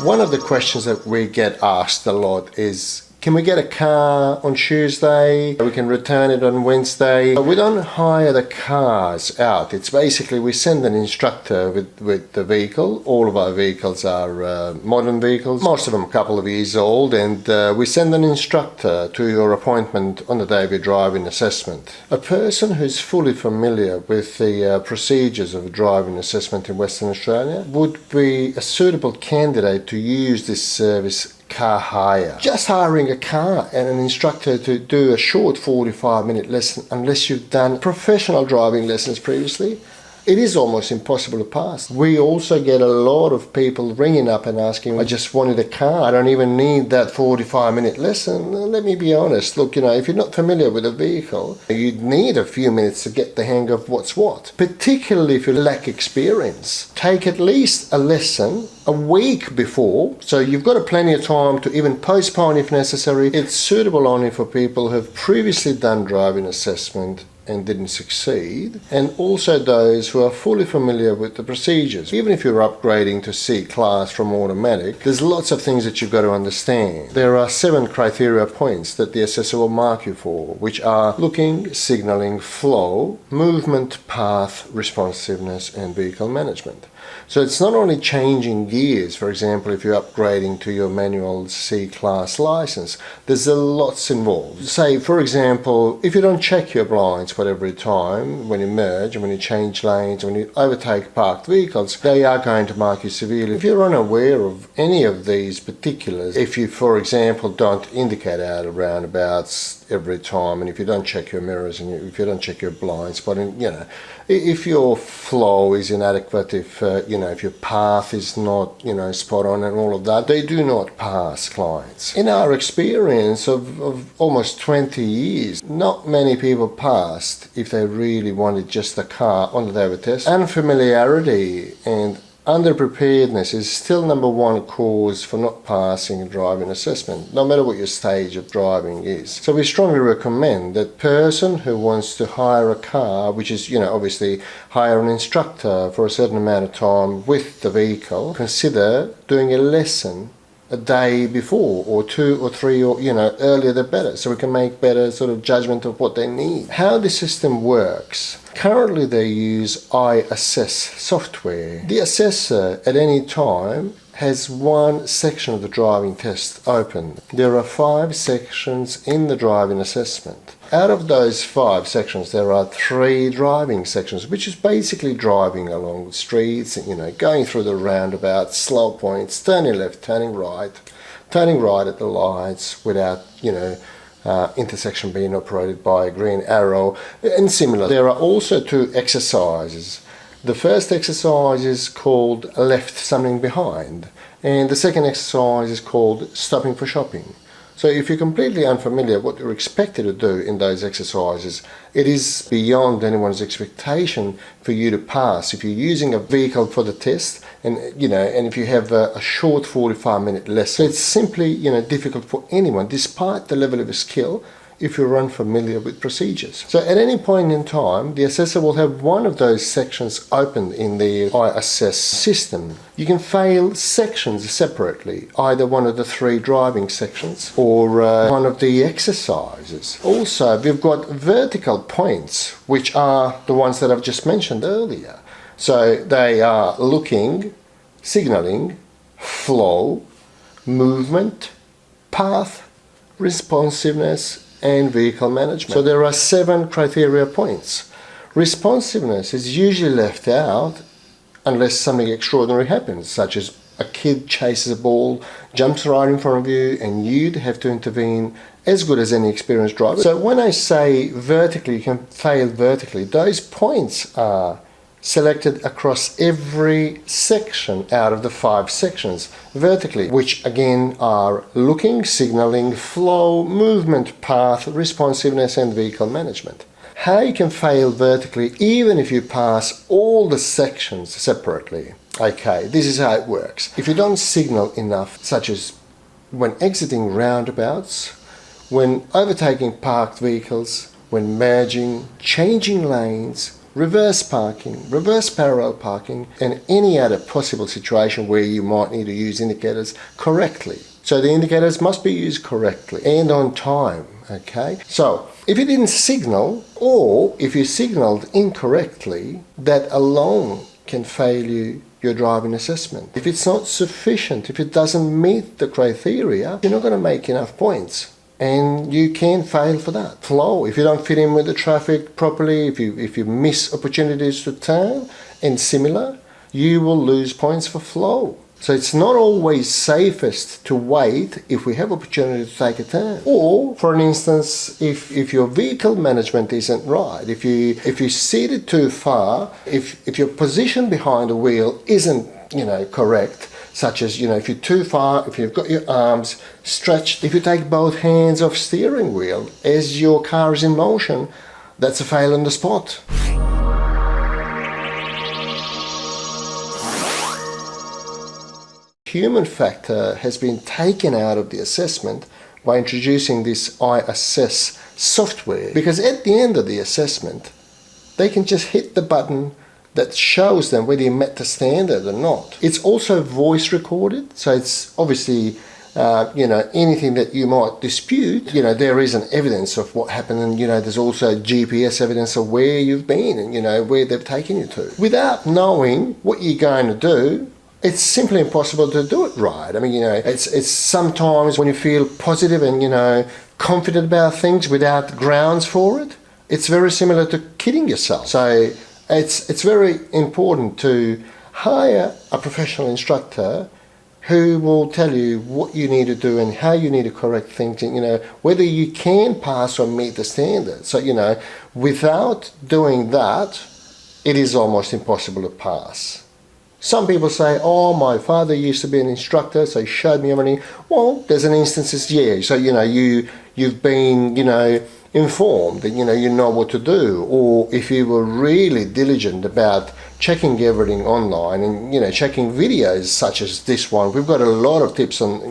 One of the questions that we get asked a lot is, can we get a car on Tuesday? We can return it on Wednesday. We don't hire the cars out. It's basically we send an instructor with the vehicle. All of our vehicles are modern vehicles, most of them a couple of years old, and we send an instructor to your appointment on the day of your driving assessment. A person who's fully familiar with the procedures of a driving assessment in Western Australia would be a suitable candidate to use this service, car hire. Just hiring a car and an instructor to do a short 45-minute lesson, unless you've done professional driving lessons previously, it is almost impossible to pass. We also get a lot of people ringing up and asking, I just wanted a car, I don't even need that 45-minute lesson. Let me be honest, look, if you're not familiar with a vehicle, you'd need a few minutes to get the hang of what's what. Particularly if you lack experience. Take at least a lesson a week before, so you've got plenty of time to even postpone if necessary. It's suitable only for people who have previously done driving assessment and didn't succeed, and also those who are fully familiar with the procedures. Even if you're upgrading to C class from automatic, there's lots of things that you've got to understand. There are 7 criteria points that the assessor will mark you for, which are looking, signalling, flow, movement, path, responsiveness, and vehicle management. So it's not only changing gears. For example, if you're upgrading to your manual C-class license, there's a lots involved. Say, for example, if you don't check your blind spot every time when you merge and when you change lanes, when you overtake parked vehicles, they are going to mark you severely. If you're unaware of any of these particulars, if you, for example, don't indicate out of roundabouts every time, and if you don't check your mirrors, and if you don't check your blind spot, and if your flow is inadequate, if your path is not spot on and all of that, they do not pass clients. In our experience of almost 20 years, not many people passed if they really wanted just the car on the day of a test. Unfamiliarity and underpreparedness is still number one cause for not passing a driving assessment, no matter what your stage of driving is. So we strongly recommend that person who wants to hire a car, which is, obviously hire an instructor for a certain amount of time with the vehicle, consider doing a lesson a day before, or 2 or 3, or earlier the better, so we can make better sort of judgment of what they need. How the system works. Currently they use Assess software. The assessor at any time has one section of the driving test open. There are 5 sections in the driving assessment. Out of those 5 sections, there are 3 driving sections, which is basically driving along the streets, going through the roundabouts, slow points, turning left, turning right at the lights without, intersection being operated by a green arrow, and similar. There are also 2 exercises. The first exercise is called left something behind, and the second exercise is called stopping for shopping. So if you're completely unfamiliar what you're expected to do in those exercises, it is beyond anyone's expectation for you to pass. If you're using a vehicle for the test, and if you have a short 45-minute lesson, it's simply difficult for anyone, despite the level of skill, if you're unfamiliar with procedures. So at any point in time, the assessor will have one of those sections open in the Assess system. You can fail sections separately, either one of the 3 driving sections or one of the exercises. Also, we've got vertical points, which are the ones that I've just mentioned earlier. So they are looking, signalling, flow, movement, path, responsiveness, and vehicle management. So there are 7 criteria points. Responsiveness is usually left out unless something extraordinary happens, such as a kid chases a ball, jumps right in front of you, and you'd have to intervene as good as any experienced driver. So when I say vertically, you can fail vertically, those points are selected across every section out of the 5 sections vertically, which again are looking, signalling, flow, movement, path, responsiveness, and vehicle management. How you can fail vertically even if you pass all the sections separately. Okay, this is how it works. If you don't signal enough, such as when exiting roundabouts, when overtaking parked vehicles, when merging, changing lanes, reverse parking, reverse parallel parking, and any other possible situation where you might need to use indicators correctly. So the indicators must be used correctly and on time, okay? So if you didn't signal, or if you signaled incorrectly, that alone can fail your driving assessment. If it's not sufficient, if it doesn't meet the criteria, you're not going to make enough points. And you can fail for that. Flow, if you don't fit in with the traffic properly, if you miss opportunities to turn and similar, you will lose points for flow. So it's not always safest to wait if we have opportunity to take a turn. Or, for an instance, if your vehicle management isn't right, if you seated too far, if your position behind the wheel isn't, correct, such as, if you're too far, if you've got your arms stretched, if you take both hands off steering wheel as your car is in motion, that's a fail on the spot. Human factor has been taken out of the assessment by introducing this Assess software, because at the end of the assessment, they can just hit the button that shows them whether you met the standard or not. It's also voice recorded, so it's obviously, anything that you might dispute, there is an evidence of what happened, and, there's also GPS evidence of where you've been and, where they've taken you to. Without knowing what you're going to do, it's simply impossible to do it right. I mean, it's sometimes when you feel positive and, confident about things without grounds for it, it's very similar to kidding yourself. So it's very important to hire a professional instructor who will tell you what you need to do and how you need to correct things, and, whether you can pass or meet the standard. So, without doing that, it is almost impossible to pass. Some people say, oh, my father used to be an instructor, so he showed me everything. Well, there's an instance, yeah. So, you've been, informed that, you know what to do. Or if you were really diligent about checking everything online and, checking videos such as this one. We've got a lot of tips on,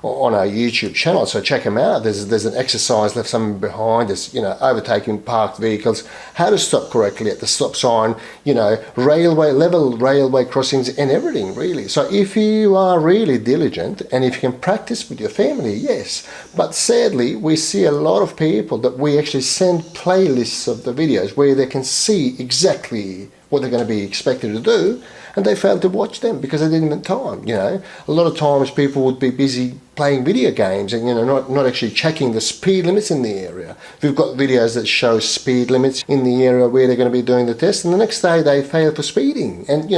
on our YouTube channel, so check them out. There's an exercise left something behind us, overtaking parked vehicles, how to stop correctly at the stop sign, level railway crossings and everything really. So if you are really diligent and if you can practice with your family, yes. But sadly, we see a lot of people that we actually send playlists of the videos where they can see exactly what they're going to be expected to do, and they fail to watch them because they didn't have time. A lot of times people would be busy playing video games and not actually checking the speed limits in the area. We've got videos that show speed limits in the area where they're going to be doing the test, and the next day they fail for speeding. And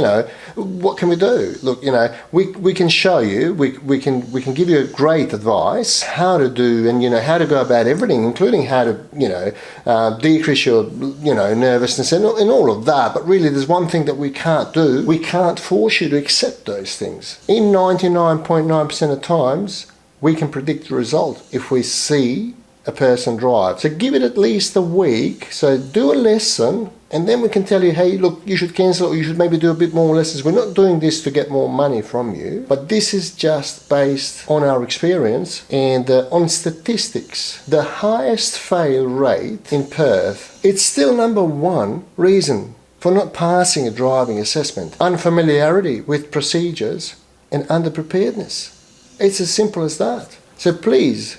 what can we do? Look, we can show you, we can give you great advice how to do and how to go about everything, including how to decrease your nervousness and all of that. But really, there's one thing that we can't do. We can't force you to accept those things. In 99.9% of times, we can predict the result if we see a person drive. So give it at least a week. So do a lesson, and then we can tell you, hey, look, you should cancel or you should maybe do a bit more lessons. We're not doing this to get more money from you, but this is just based on our experience and on statistics. The highest fail rate in Perth, it's still number one reason for not passing a driving assessment: unfamiliarity with procedures and underpreparedness. It's as simple as that. So please,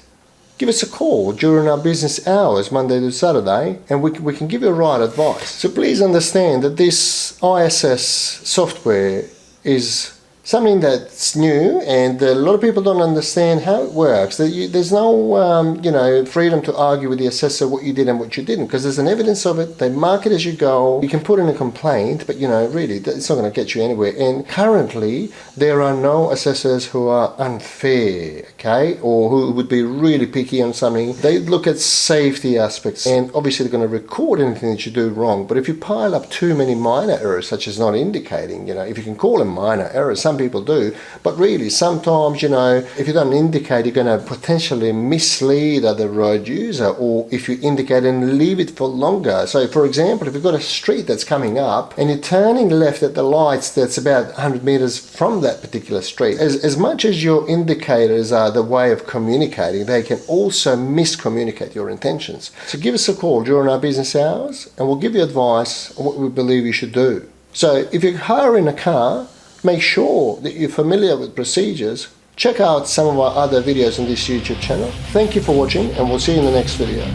give us a call during our business hours, Monday to Saturday, and we can give you right advice. So please understand that this Assess software is something that's new, and a lot of people don't understand how it works. There's no, freedom to argue with the assessor what you did and what you didn't, because there's an evidence of it. They mark it as you go. You can put in a complaint, but, really, it's not going to get you anywhere. And currently, there are no assessors who are unfair, okay, or who would be really picky on something. They look at safety aspects, and obviously they're going to record anything that you do wrong. But if you pile up too many minor errors, such as not indicating, if you can call them minor errors, some people do. But really, sometimes, you know, if you don't indicate, you're going to potentially mislead other road user, or if you indicate and leave it for longer. So for example, if you've got a street that's coming up and you're turning left at the lights that's about 100 meters from that particular street, as much as your indicators are the way of communicating, they can also miscommunicate your intentions. So give us a call during our business hours and we'll give you advice on what we believe you should do. So if you're hiring a car, make sure that you're familiar with procedures. Check out some of our other videos on this YouTube channel. Thank you for watching, and we'll see you in the next video.